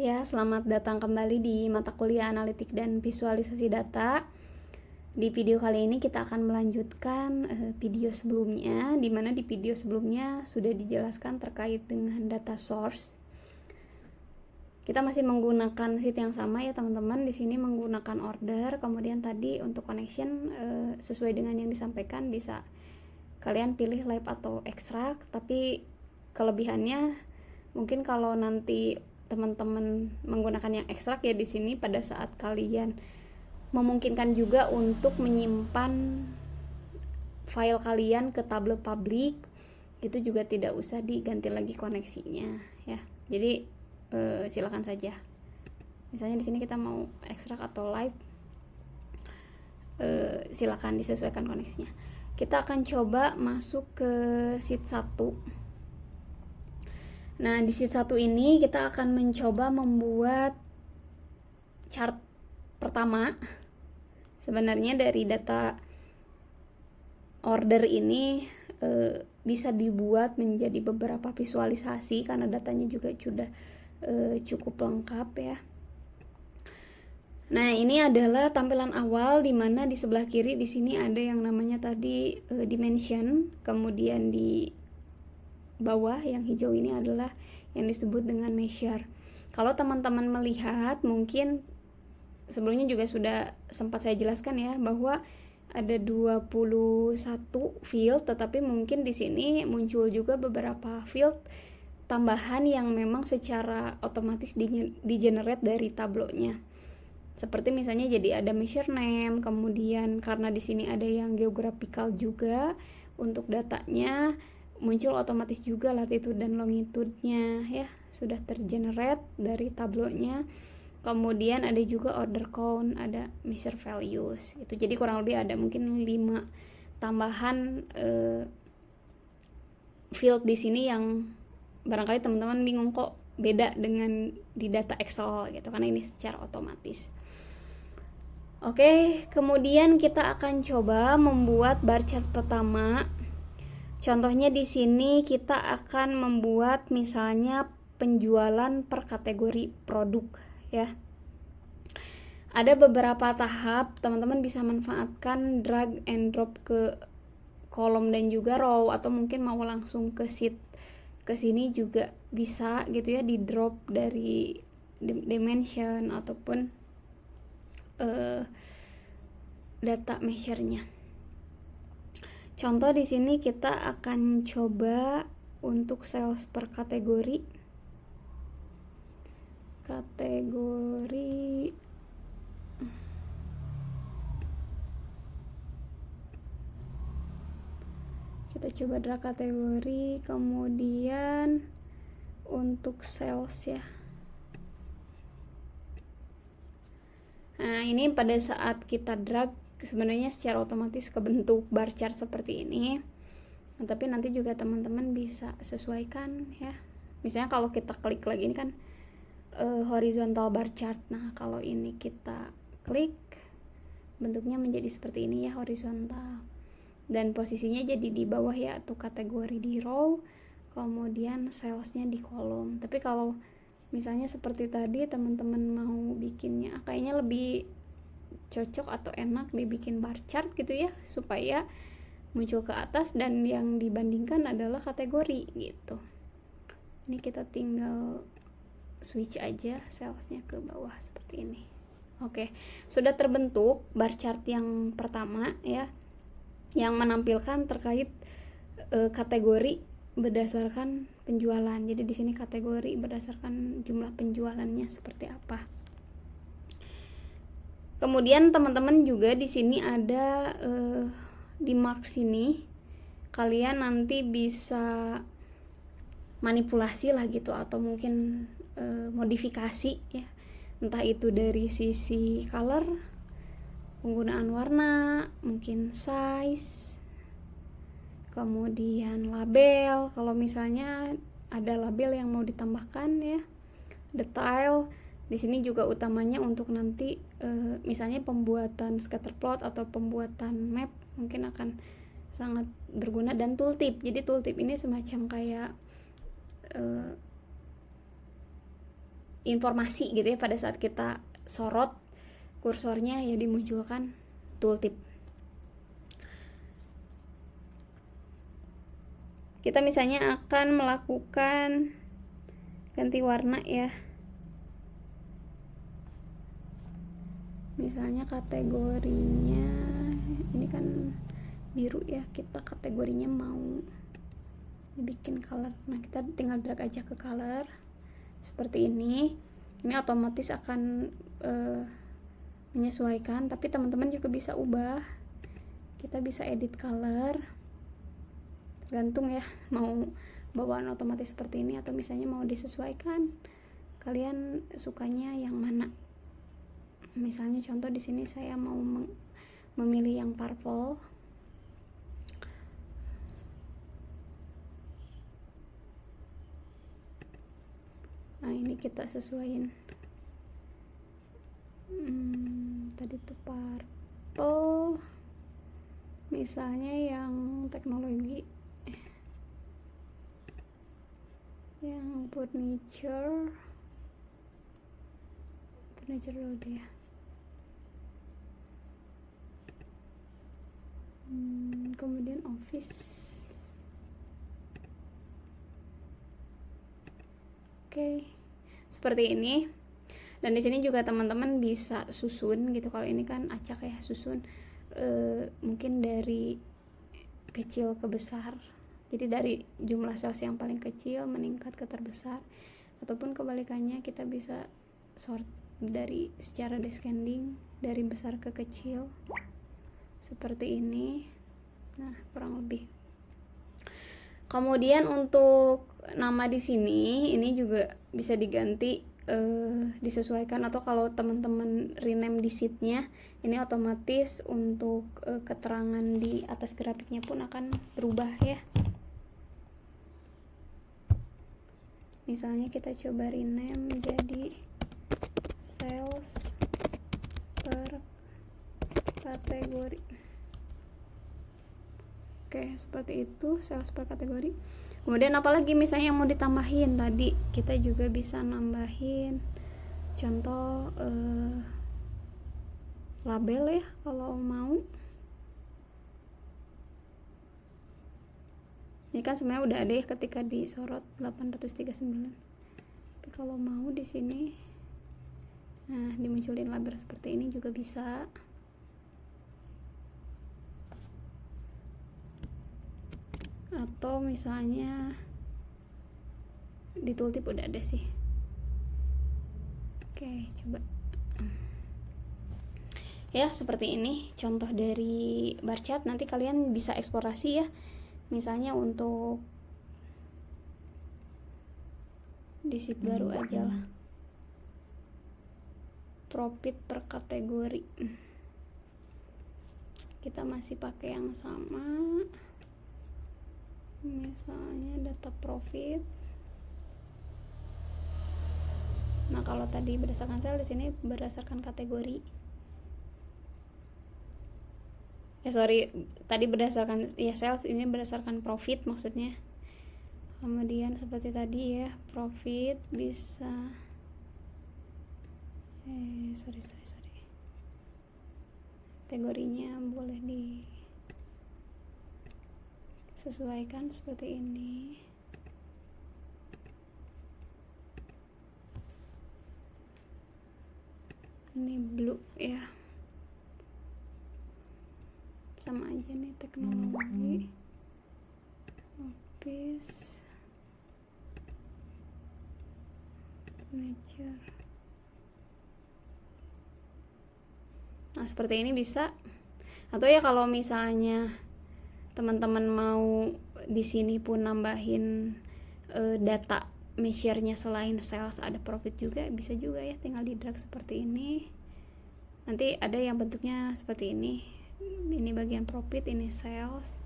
Ya, selamat datang kembali di mata kuliah analitik dan visualisasi data. Di video kali ini kita akan melanjutkan video sebelumnya, di mana di video sebelumnya sudah dijelaskan terkait dengan data source. Kita masih menggunakan sheet yang sama ya teman-teman. Di sini menggunakan order, kemudian tadi untuk connection sesuai dengan yang disampaikan bisa kalian pilih live atau extract, tapi kelebihannya mungkin kalau nanti teman-teman menggunakan yang ekstrak ya di sini pada saat kalian memungkinkan juga untuk menyimpan file kalian ke tabel publik, itu juga tidak usah diganti lagi koneksinya ya. Jadi silakan saja. Misalnya di sini kita mau ekstrak atau live, silakan disesuaikan koneksinya. Kita akan coba masuk ke sheet 1. Nah, di sheet 1 ini kita akan mencoba membuat chart pertama. Sebenarnya dari data order ini bisa dibuat menjadi beberapa visualisasi karena datanya juga sudah cukup lengkap ya. Nah, ini adalah tampilan awal di mana di sebelah kiri di sini ada yang namanya tadi dimension, kemudian di bawah yang hijau ini adalah yang disebut dengan measure. Kalau teman-teman melihat, mungkin sebelumnya juga sudah sempat saya jelaskan ya bahwa ada 21 field, tetapi mungkin di sini muncul juga beberapa field tambahan yang memang secara otomatis di-generate dari tablonya. Seperti misalnya jadi ada measure name, kemudian karena di sini ada yang geographical juga untuk datanya muncul otomatis juga latitude dan longitude-nya ya, sudah tergenerate dari tablonya. Kemudian ada juga order count, ada measure values itu. Jadi kurang lebih ada mungkin 5 tambahan field di sini yang barangkali teman-teman bingung kok beda dengan di data Excel gitu, karena ini secara otomatis. Oke, kemudian kita akan coba membuat bar chart pertama. Contohnya di sini kita akan membuat misalnya penjualan per kategori produk ya. Ada beberapa tahap, teman-teman bisa manfaatkan drag and drop ke kolom dan juga row, atau mungkin mau langsung ke sheet ke sini juga bisa gitu ya, di drop dari dimension ataupun data measure-nya. Contoh di sini kita akan coba untuk sales per kategori. Kita coba drag kategori, kemudian untuk sales ya. Nah, ini pada saat kita drag sebenarnya secara otomatis kebentuk bar chart seperti ini. Nah, tapi nanti juga teman-teman bisa sesuaikan ya. Misalnya kalau kita klik lagi ini kan horizontal bar chart. Nah, kalau ini kita klik bentuknya menjadi seperti ini ya, horizontal. Dan posisinya jadi di bawah ya, tuh kategori di row, kemudian salesnya di kolom. Tapi kalau misalnya seperti tadi teman-teman mau bikinnya kayaknya lebih cocok atau enak dibikin bar chart gitu ya, supaya muncul ke atas dan yang dibandingkan adalah kategori gitu. Ini kita tinggal switch aja salesnya ke bawah seperti ini. Oke, sudah terbentuk bar chart yang pertama ya, yang menampilkan terkait kategori berdasarkan penjualan. Jadi di sini kategori berdasarkan jumlah penjualannya seperti apa. Kemudian teman-teman juga di sini ada di mark sini kalian nanti bisa manipulasi lah gitu, atau mungkin modifikasi ya, entah itu dari sisi color, penggunaan warna, mungkin size, kemudian label, kalau misalnya ada label yang mau ditambahkan ya, detail. Di sini juga utamanya untuk nanti misalnya pembuatan scatter plot atau pembuatan map mungkin akan sangat berguna. Dan tooltip, jadi tooltip ini semacam kayak informasi gitu ya, pada saat kita sorot kursornya ya dimunculkan tooltip. Kita misalnya akan melakukan ganti warna ya, misalnya kategorinya ini kan biru ya, kita kategorinya mau bikin color. Nah kita tinggal drag aja ke color seperti ini otomatis akan menyesuaikan, tapi teman-teman juga bisa ubah, kita bisa edit color tergantung ya mau bawaan otomatis seperti ini atau misalnya mau disesuaikan kalian sukanya yang mana. Misalnya contoh di sini saya mau memilih yang purple. Nah ini kita sesuaiin, tadi tuh purple misalnya yang teknologi, yang furniture dulu deh ya. Kemudian office. Oke, seperti ini. Dan di sini juga teman-teman bisa susun gitu. Kalau ini kan acak ya, susun mungkin dari kecil ke besar. Jadi dari jumlah sales yang paling kecil meningkat ke terbesar, ataupun kebalikannya kita bisa sort dari secara descending dari besar ke kecil seperti ini. Nah kurang lebih. Kemudian untuk nama di sini ini juga bisa diganti, disesuaikan, atau kalau teman-teman rename di sheetnya ini otomatis untuk keterangan di atas grafiknya pun akan berubah ya. Misalnya kita coba rename jadi sales per kategori. Oke, seperti itu, sales per kategori. Kemudian apalagi misalnya yang mau ditambahin, tadi kita juga bisa nambahin contoh label ya kalau mau. Ini kan sebenarnya udah ada ya ketika disorot 839. Tapi kalau mau di sini nah dimunculin label seperti ini juga bisa. Atau misalnya di tooltip udah ada sih. Oke, coba ya seperti ini contoh dari bar chart. Nanti kalian bisa eksplorasi ya, misalnya untuk di sheet baru aja lah, profit per kategori. Kita masih pakai yang sama, misalnya data profit. Nah kalau tadi berdasarkan sel, di sini berdasarkan kategori. Tadi berdasarkan ya sales, ini berdasarkan profit maksudnya. Kemudian seperti tadi ya, profit bisa kategorinya boleh disesuaikan seperti ini. Ini blue ya, sama aja nih, teknologi, office, furniture. Nah seperti ini bisa. Atau ya kalau misalnya teman-teman mau di sini pun nambahin data measure-nya selain sales ada profit juga, bisa juga ya, tinggal di drag seperti ini. Nanti ada yang bentuknya seperti ini bagian profit, ini sales.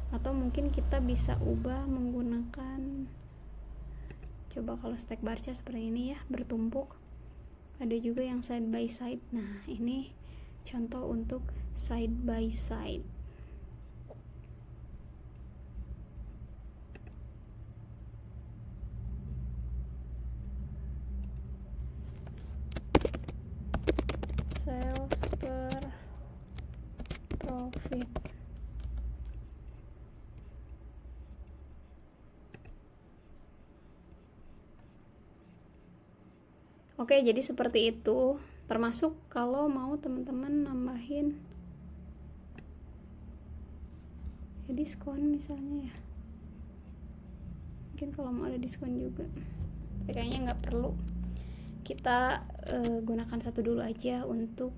Atau mungkin kita bisa ubah menggunakan, coba kalau stack bar chart seperti ini ya, bertumpuk. Ada juga yang side by side. Nah ini contoh untuk side by side. sales per profit. Oke, jadi seperti itu. Termasuk kalau mau teman-teman nambahin ya diskon misalnya ya. Mungkin kalau mau ada diskon juga. Tapi kayaknya nggak perlu. Kita gunakan satu dulu aja untuk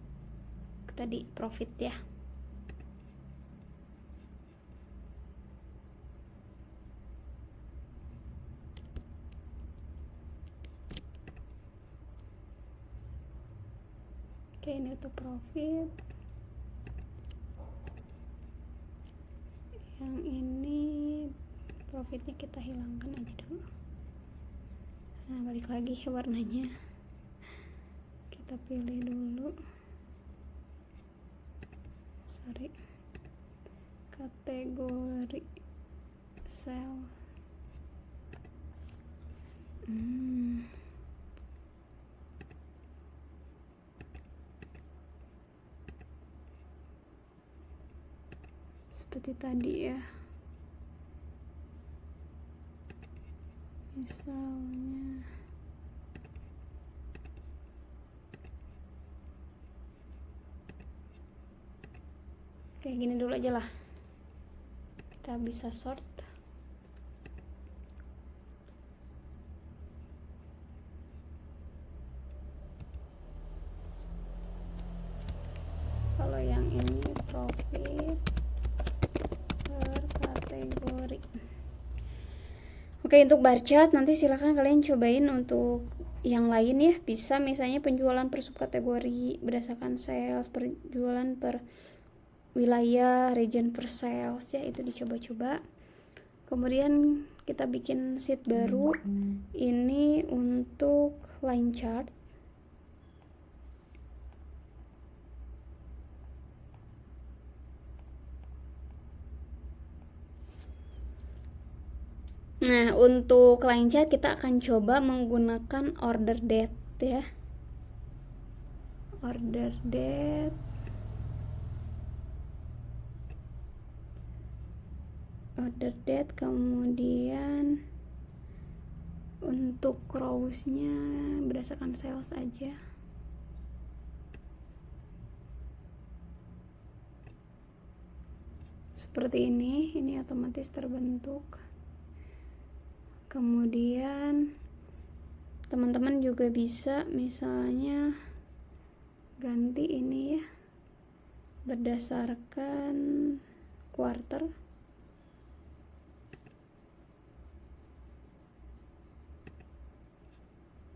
tadi profit ya. Oke, ini untuk profit. Yang ini profitnya kita hilangkan aja dulu. Nah, balik lagi ke warnanya. Kita pilih dulu. Sorry. Kategori sell. Seperti tadi ya. Misalnya kayak gini dulu aja lah. Kita bisa sort. Kalau yang ini profit per kategori. Oke, untuk bar chart nanti silahkan kalian cobain untuk yang lain ya. Bisa misalnya penjualan per subkategori berdasarkan sales, penjualan per wilayah, region per sales ya, itu dicoba-coba. Kemudian kita bikin sheet baru. Ini untuk line chart. Nah, untuk line chart kita akan coba menggunakan order date ya. Order date. Order date, kemudian untuk rows-nya berdasarkan sales aja. Seperti ini otomatis terbentuk. Kemudian teman-teman juga bisa misalnya ganti ini ya berdasarkan quarter.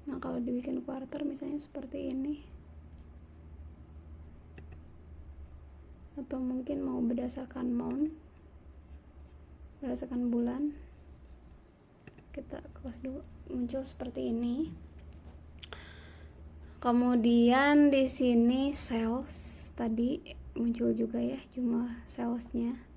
Nah, kalau dibikin quarter misalnya seperti ini, atau mungkin mau berdasarkan month, berdasarkan bulan, kita close dulu, muncul seperti ini. Kemudian di sini sales tadi muncul juga ya jumlah salesnya.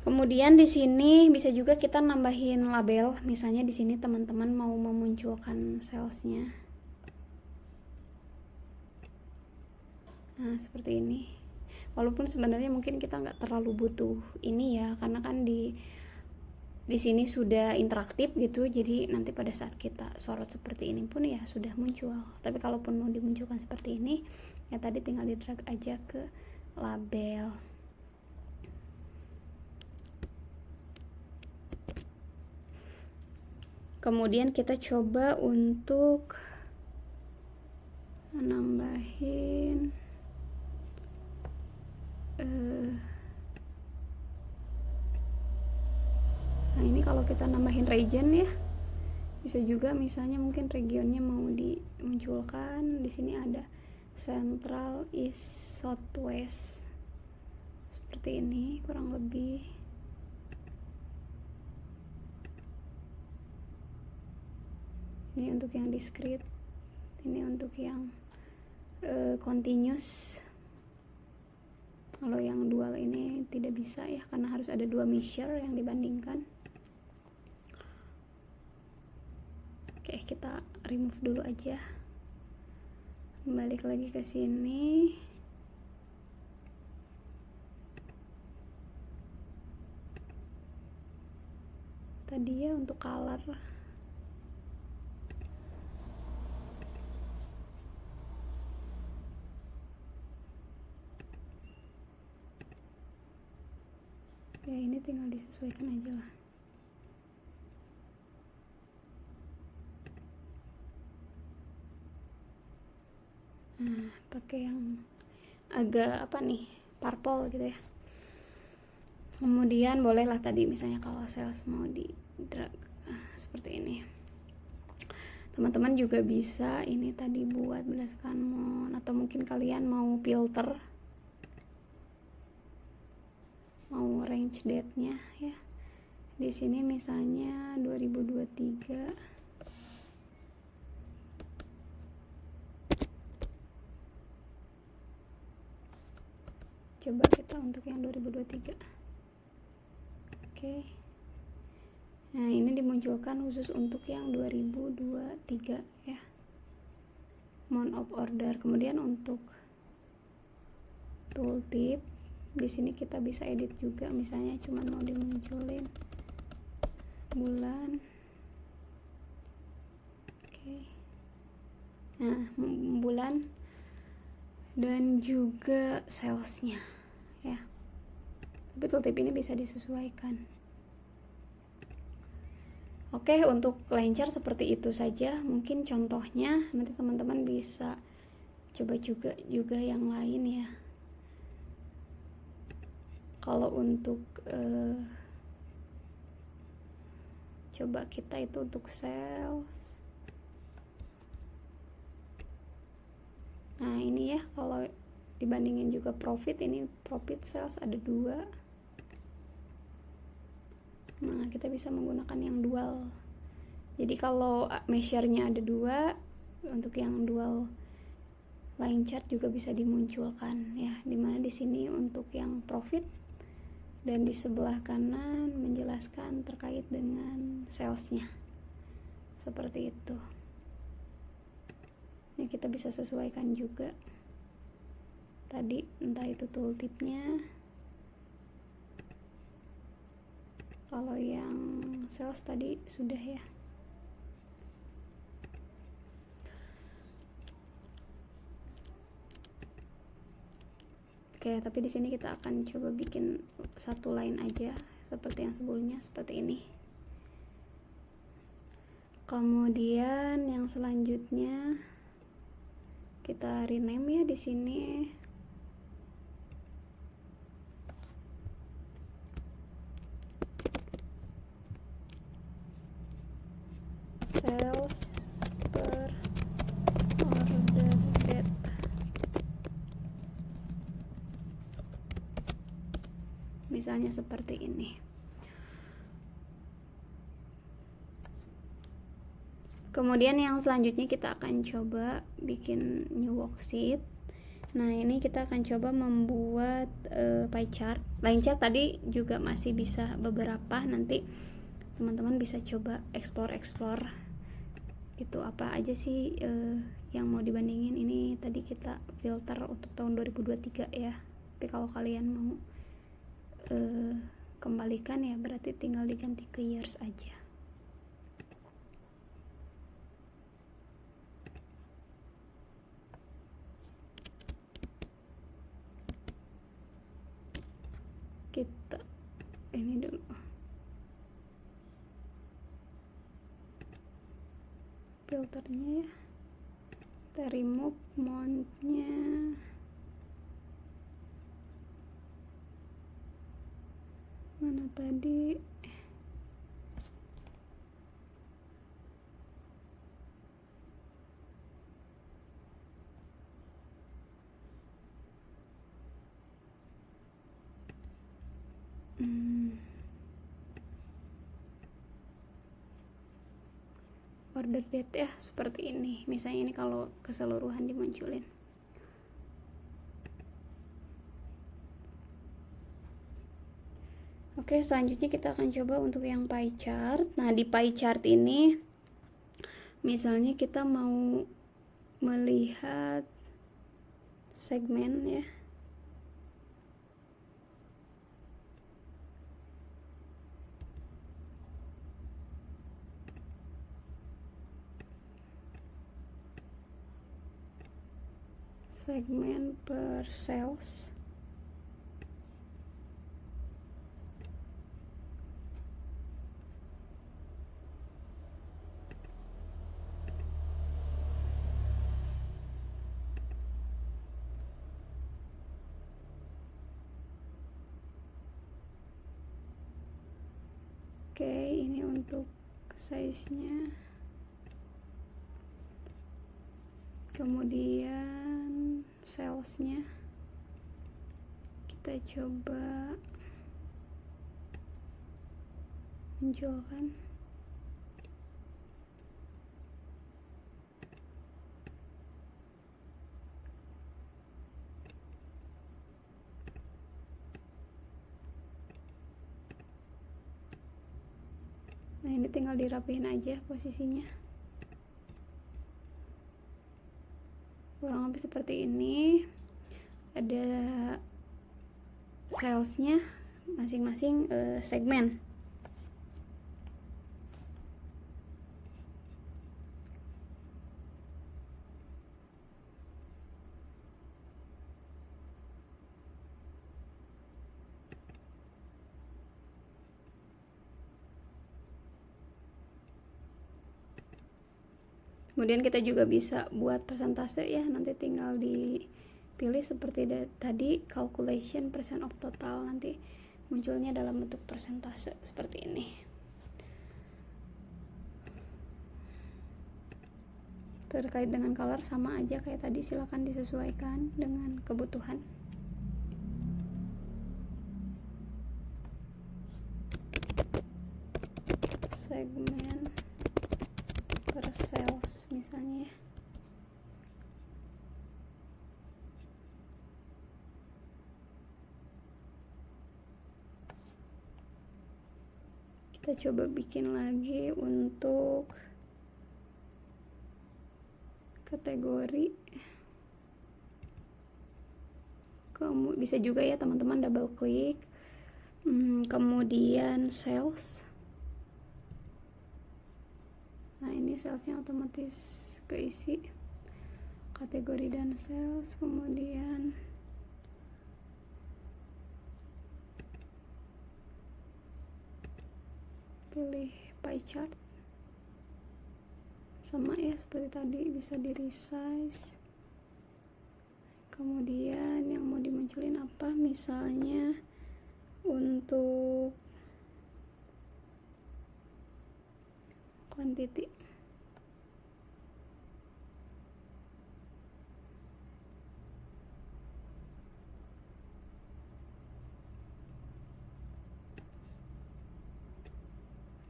Kemudian di sini bisa juga kita nambahin label. Misalnya di sini teman-teman mau memunculkan salesnya. Nah, seperti ini. Walaupun sebenarnya mungkin kita nggak terlalu butuh ini ya, karena kan di sini sudah interaktif gitu. Jadi nanti pada saat kita sorot seperti ini pun ya sudah muncul. Tapi kalaupun mau dimunculkan seperti ini, ya tadi tinggal di drag aja ke label. Kemudian kita coba untuk nambahin nah ini kalau kita nambahin region ya, bisa juga misalnya mungkin regionnya mau dimunculkan. Di sini ada Central, East, Southwest, seperti ini kurang lebih. Ini untuk yang discrete. Ini untuk yang continuous. Kalau yang dual ini tidak bisa ya, karena harus ada 2 measure yang dibandingkan. Oke, kita remove dulu aja. Balik lagi ke sini. Tadi ya untuk color. Ya ini tinggal disesuaikan aja lah. Nah, pakai yang agak apa nih, purple gitu ya. Kemudian bolehlah tadi misalnya kalau sales mau di drag seperti ini. Teman-teman juga bisa ini tadi buat berdasarkan mon, atau mungkin kalian mau filter, mau range date-nya ya. Di sini misalnya 2023. Coba kita untuk yang 2023. Oke. Nah, ini dimunculkan khusus untuk yang 2023 ya. Month of order. Kemudian untuk tooltip di sini kita bisa edit juga, misalnya cuma mau dimunculin bulan. Oke. Nah, bulan dan juga salesnya ya. Tapi tooltip ini bisa disesuaikan. Oke, untuk Lancar seperti itu saja. Mungkin contohnya nanti teman-teman bisa coba juga yang lain ya. Kalau untuk coba kita itu untuk sales. Nah ini ya, kalau dibandingin juga profit, ini profit sales ada 2. Nah kita bisa menggunakan yang dual. Jadi kalau measure-nya ada 2, untuk yang dual line chart juga bisa dimunculkan ya, dimana di sini untuk yang profit dan di sebelah kanan menjelaskan terkait dengan salesnya, seperti itu. Ini kita bisa sesuaikan juga tadi, entah itu tooltipnya. Kalau yang sales tadi sudah ya. Oke, tapi di sini kita akan coba bikin satu line aja seperti yang sebelumnya, seperti ini. Kemudian yang selanjutnya kita rename ya di sini. Sales per order date. Misalnya seperti ini. Kemudian yang selanjutnya kita akan coba bikin new worksheet. Nah ini kita akan coba membuat pie chart. Line chart tadi juga masih bisa beberapa, nanti teman-teman bisa coba explore gitu, apa aja sih yang mau dibandingin. Ini tadi kita filter untuk tahun 2023 ya, tapi kalau kalian mau kembalikan ya berarti tinggal diganti ke years aja. Kita ini dulu, filternya ya, kita remove month-nya. Mana tadi? order date ya, seperti ini. Misalnya ini kalau keseluruhan dimunculin. Oke, selanjutnya kita akan coba untuk yang pie chart. Nah, di pie chart ini misalnya kita mau melihat segmen ya. Segmen per sales. Oke, ini untuk size-nya. Kemudian sales-nya kita coba munculkan. Nah, ini tinggal dirapihin aja posisinya. Kurang lebih seperti ini. Ada salesnya masing-masing segmen. Kemudian kita juga bisa buat persentase ya, nanti tinggal dipilih seperti tadi, calculation percent of total, nanti munculnya dalam bentuk persentase seperti ini. Terkait dengan color sama aja kayak tadi, silakan disesuaikan dengan kebutuhan. Segmen per sales misalnya ya. Kita coba bikin lagi untuk kategori. Bisa juga ya teman-teman double klik. Kemudian sales. Nah, ini salesnya otomatis keisi, kategori dan sales. Kemudian pilih pie chart, sama ya seperti tadi, bisa di resize. Kemudian yang mau dimunculin apa, misalnya untuk quantity.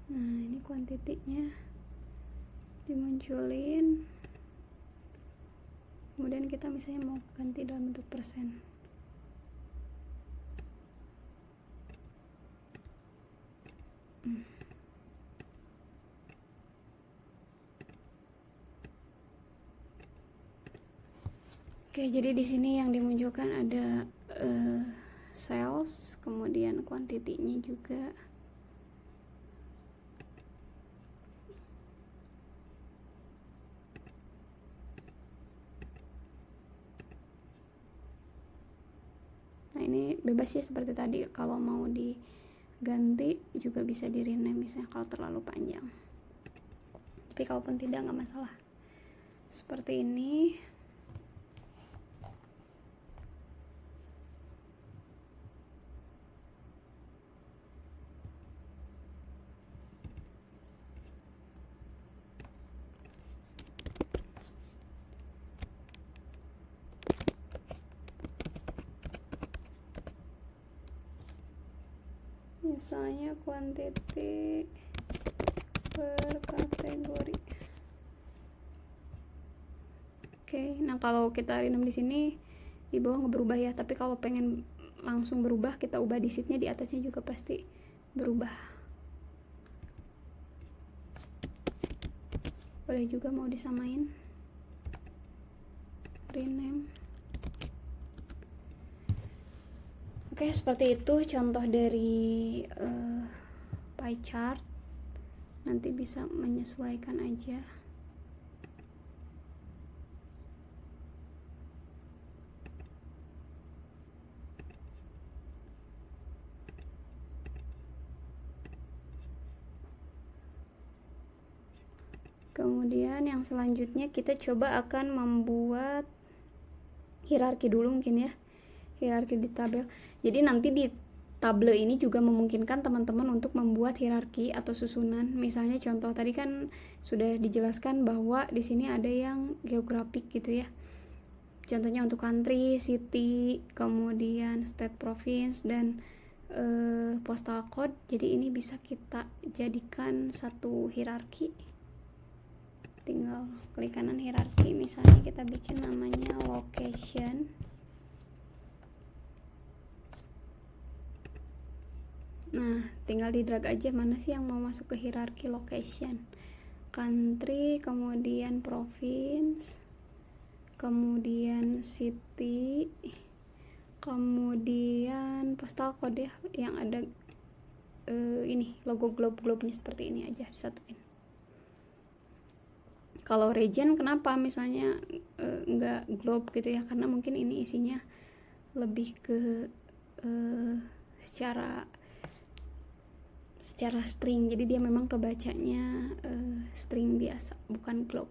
Nah, ini kuantitinya dimunculin. Kemudian kita misalnya mau ganti dalam bentuk persen. Oke, jadi di sini yang dimunculkan ada sales, kemudian kuantitinya juga. Nah, ini bebas ya seperti tadi, kalau mau diganti juga bisa di rename misalnya kalau terlalu panjang. Tapi kalaupun tidak, nggak masalah. Seperti ini. Misalnya quantity per kategori. Oke, nah kalau kita rename di sini di bawah nggak berubah ya, tapi kalau pengen langsung berubah kita ubah di sheetnya, di atasnya juga pasti berubah. Boleh juga mau disamain, rename. Oke, seperti itu contoh dari pie chart. Nanti bisa menyesuaikan aja. Kemudian yang selanjutnya kita coba akan membuat hierarki dulu mungkin ya, hierarki di tabel. Jadi nanti di tabel ini juga memungkinkan teman-teman untuk membuat hierarki atau susunan. Misalnya contoh tadi kan sudah dijelaskan bahwa di sini ada yang geografik gitu ya. Contohnya untuk country, city, kemudian state, province, dan postal code. Jadi ini bisa kita jadikan satu hierarki. Tinggal klik kanan hierarki, misalnya kita bikin namanya location. Nah, tinggal di drag aja mana sih yang mau masuk ke hierarki location. Country, kemudian province, kemudian city, kemudian postal code ya, yang ada ini logo globe-nya seperti ini aja disatuin. Kalau region kenapa misalnya enggak globe gitu ya, karena mungkin ini isinya lebih ke secara string, jadi dia memang kebacanya string biasa, bukan globe.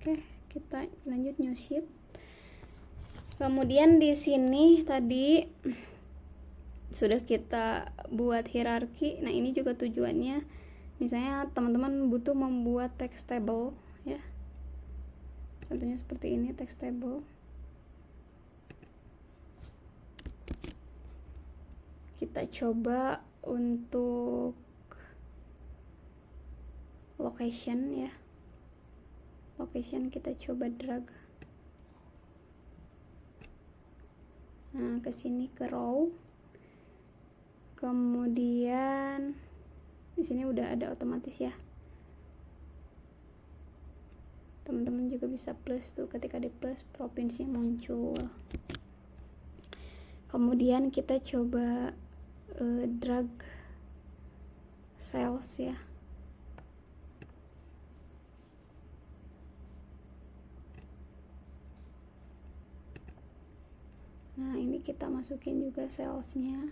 Oke, kita lanjut new sheet. Kemudian di sini tadi sudah kita buat hierarki. Nah, ini juga tujuannya misalnya teman-teman butuh membuat text table ya. Contohnya seperti ini, text table. Kita coba untuk location ya. Location kita coba drag. Nah, ke sini ke row. Kemudian di sini udah ada otomatis ya. Teman-teman juga bisa plus tuh, ketika di plus provinsi muncul. Kemudian kita coba drag cells ya. Nah, ini kita masukin juga cellsnya.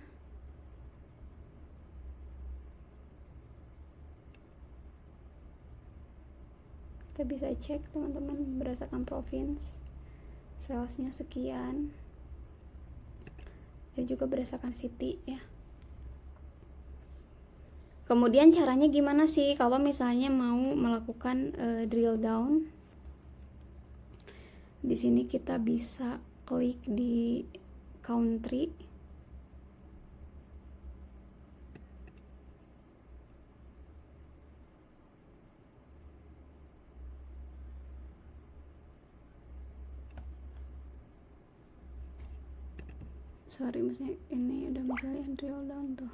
Kita bisa cek teman-teman berdasarkan province, cellsnya sekian, dan juga berdasarkan city ya. Kemudian caranya gimana sih kalau misalnya mau melakukan drill down? Di sini kita bisa klik di country. Sorry, maksudnya ini udah misalnya drill down tuh.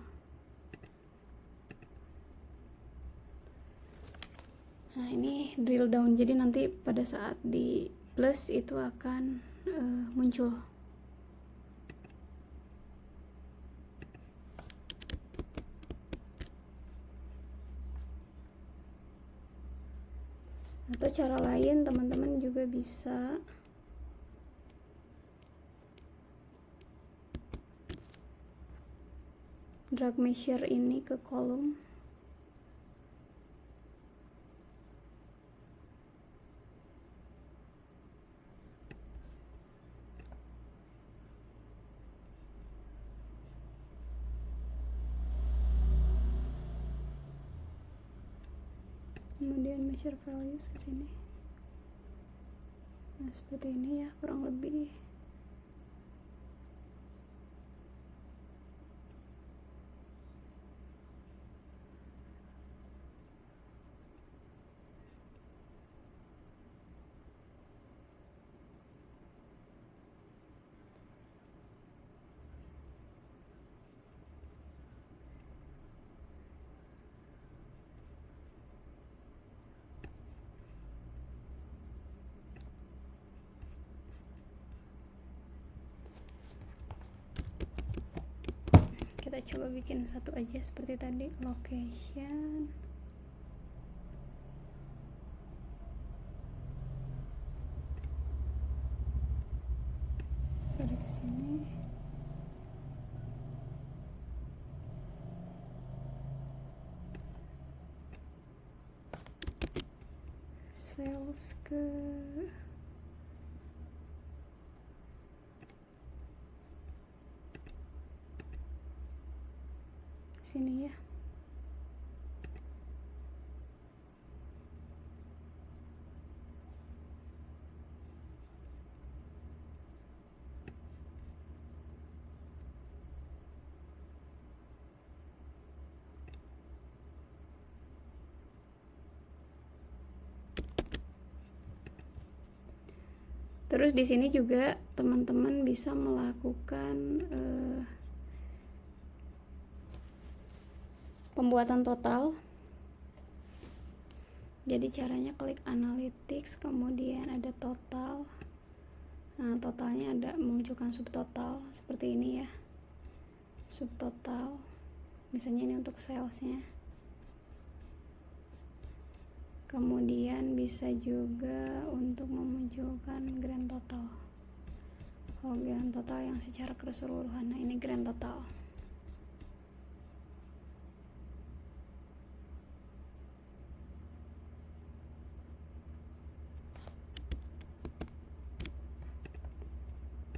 Nah, ini drill down, jadi nanti pada saat di plus itu akan muncul. Atau cara lain teman-teman juga bisa drag measure ini ke kolom. Kemudian measure values ke sini. Nah, seperti ini ya kurang lebih. kita coba bikin satu aja seperti tadi, location. Sorry, kesini. Sales ke sini ya. Terus di sini juga teman-teman bisa melakukan pembuatan total. Jadi caranya klik analytics, kemudian ada total. Nah, totalnya ada memunculkan subtotal seperti ini ya. Subtotal. Misalnya ini untuk salesnya. Kemudian bisa juga untuk memunculkan grand total. Kalau grand total yang secara keseluruhan. Nah, ini grand total.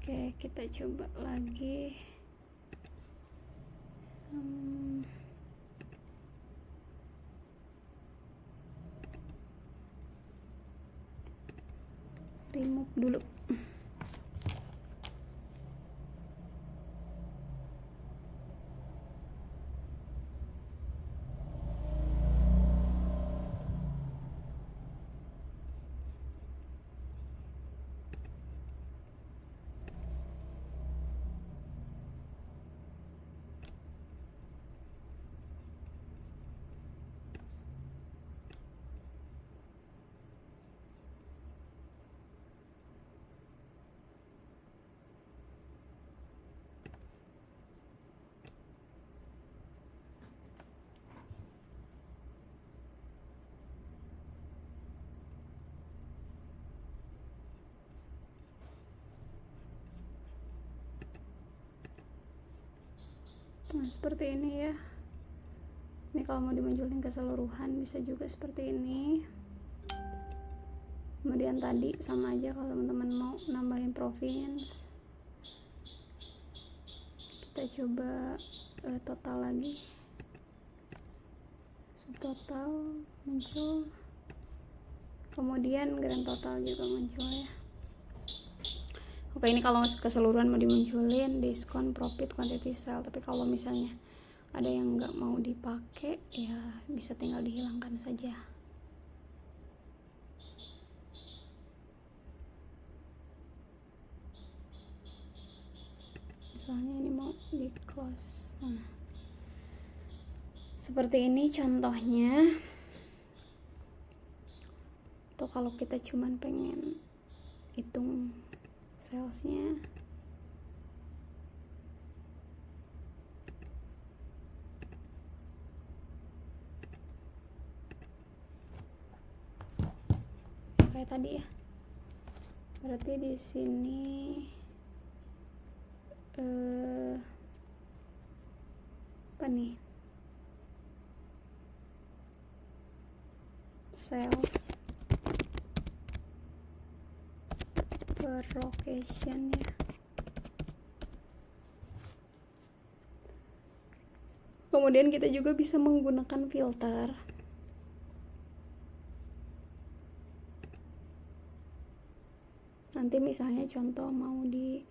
Oke, kita coba lagi. Remove dulu. Nah, seperti ini ya. Ini kalau mau dimunculin keseluruhan bisa juga seperti ini. Kemudian tadi sama aja kalau teman-teman mau nambahin province. Kita coba total lagi. Subtotal muncul. Kemudian grand total juga muncul ya. Oke, ini kalau keseluruhan mau dimunculin diskon, profit, quantity sale. Tapi kalau misalnya ada yang nggak mau dipakai ya bisa tinggal dihilangkan saja. Misalnya ini mau di close. Nah, seperti ini contohnya. Atau kalau kita cuman pengen hitung salesnya, kayak tadi ya. Berarti di sini apa nih, sales per location ya. Kemudian kita juga bisa menggunakan filter. Nanti misalnya contoh mau di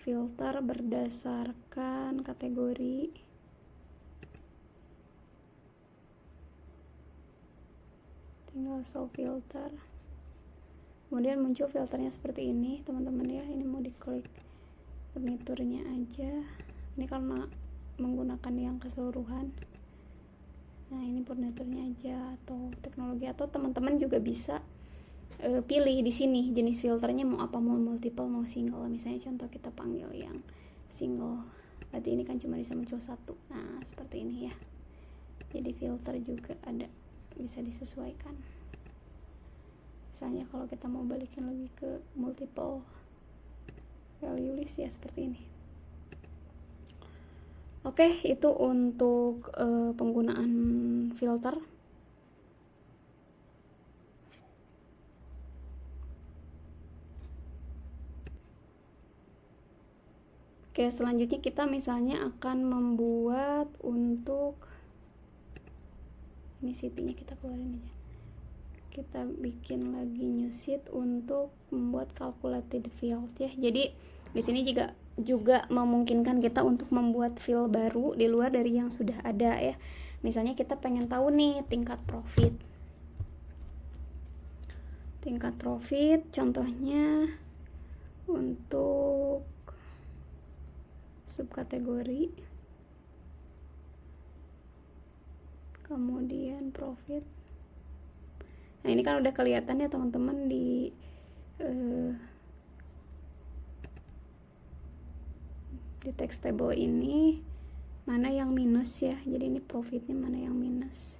filter berdasarkan kategori. Tinggal show filter. Kemudian muncul filternya seperti ini, teman-teman ya. Ini mau diklik furniturnya aja. Ini karena menggunakan yang keseluruhan. Nah, ini furniturnya aja atau teknologi, atau teman-teman juga bisa pilih di sini jenis filternya mau apa, mau multiple, mau single. Misalnya contoh kita panggil yang single berarti ini kan cuma bisa muncul satu. Nah seperti ini ya, jadi filter juga ada bisa disesuaikan. Misalnya kalau kita mau balikin lagi ke multiple value list ya seperti ini. Oke, itu untuk penggunaan filter. Oke, selanjutnya kita misalnya akan membuat untuk ini city-nya kita keluarin aja. Kita bikin lagi new sheet untuk membuat calculated field ya. Jadi di sini juga memungkinkan kita untuk membuat field baru di luar dari yang sudah ada ya. Misalnya kita pengen tahu nih tingkat profit. Tingkat profit contohnya untuk subkategori, kemudian profit. Nah ini kan udah kelihatan ya teman-teman di text table ini mana yang minus ya. Jadi ini profitnya mana yang minus.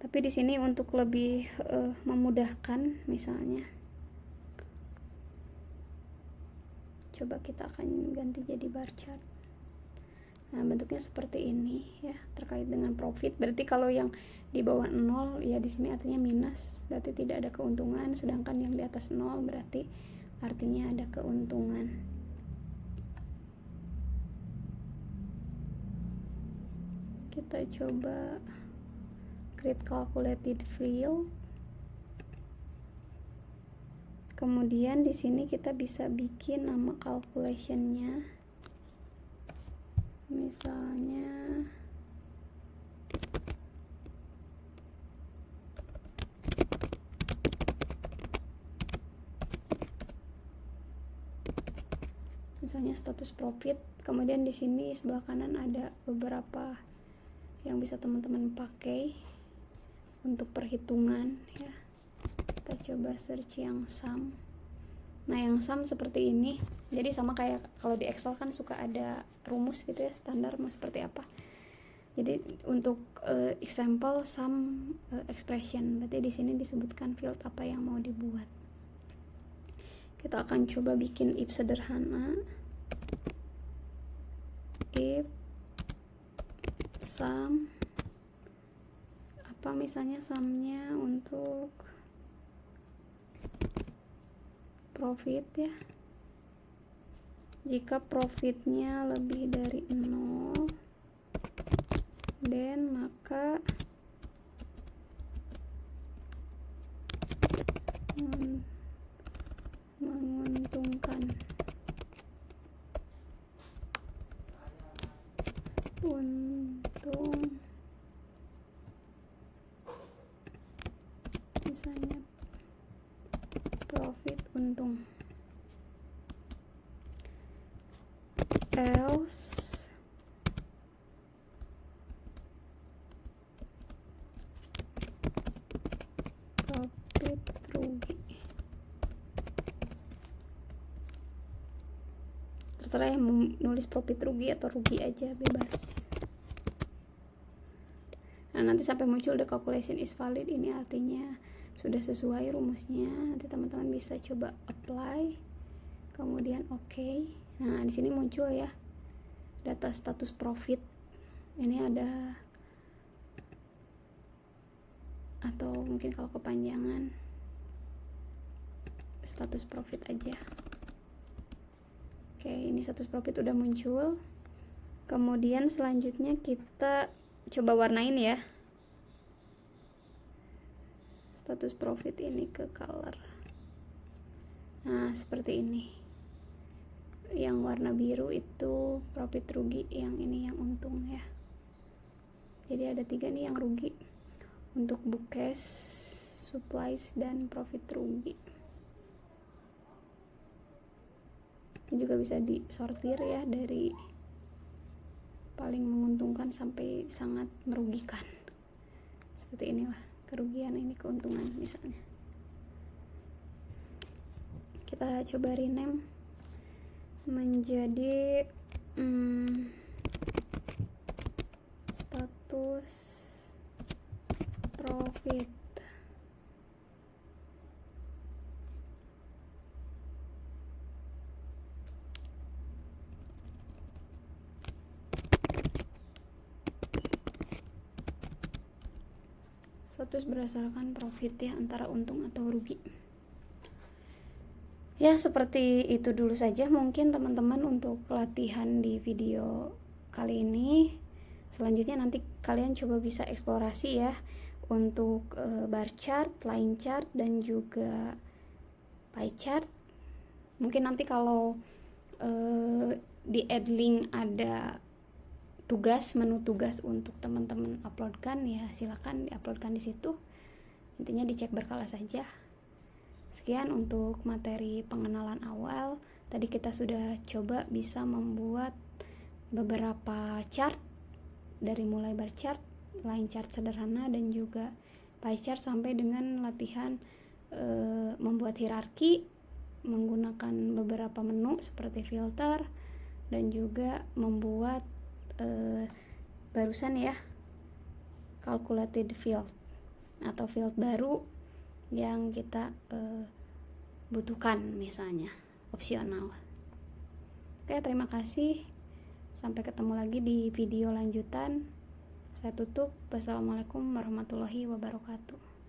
Tapi di sini untuk lebih memudahkan, misalnya coba kita akan ganti jadi bar chart. Nah bentuknya seperti ini ya, terkait dengan profit. Berarti kalau yang di bawah 0 ya di sini artinya minus, berarti tidak ada keuntungan. Sedangkan yang di atas 0 berarti artinya ada keuntungan. Kita coba create calculated field. Kemudian di sini kita bisa bikin nama calculation-nya. Misalnya status profit. Kemudian di sini sebelah kanan ada beberapa yang bisa teman-teman pakai untuk perhitungan ya. Kita coba search yang sum. Nah yang sum seperti ini, jadi sama kayak kalau di Excel kan suka ada rumus gitu ya, standar mau seperti apa. Jadi untuk example sum expression, berarti di sini disebutkan field apa yang mau dibuat. Kita akan coba bikin if sederhana. If sum apa misalnya sumnya untuk profit ya. Jika profitnya lebih dari 0, then maka menguntungkan. Untung misalnya profit untung. Else profit rugi. Terserah yang menulis profit rugi atau rugi aja, bebas. Nah nanti sampai muncul the calculation is valid, ini artinya sudah sesuai rumusnya. Nanti teman-teman bisa coba apply, kemudian oke. Nah di sini muncul ya data status profit. Ini ada, atau mungkin kalau kepanjangan status profit aja. Oke, ini status profit udah muncul. Kemudian selanjutnya kita coba warnain ya status profit ini ke color. Nah seperti ini, yang warna biru itu profit rugi, yang ini yang untung ya. Jadi ada 3 nih yang rugi untuk book cash, supplies, dan profit rugi. Ini juga bisa disortir ya dari paling menguntungkan sampai sangat merugikan. Seperti inilah, kerugian ini keuntungan misalnya. Kita coba rename. menjadi status profit. Status berdasarkan profit ya, antara untung atau rugi. Ya seperti itu dulu saja mungkin teman-teman untuk latihan di video kali ini. Selanjutnya nanti kalian coba bisa eksplorasi ya untuk bar chart, line chart, dan juga pie chart. Mungkin nanti kalau di add link ada menu tugas untuk teman-teman uploadkan, ya silakan diuploadkan di situ. Intinya dicek berkala saja. Sekian untuk materi pengenalan awal. Tadi kita sudah coba bisa membuat beberapa chart, dari mulai bar chart, line chart sederhana, dan juga pie chart, sampai dengan latihan membuat hierarki menggunakan beberapa menu seperti filter, dan juga membuat barusan ya calculated field atau field baru yang kita butuhkan, misalnya opsional. Oke, terima kasih, sampai ketemu lagi di video lanjutan. Saya tutup. Wassalamualaikum warahmatullahi wabarakatuh.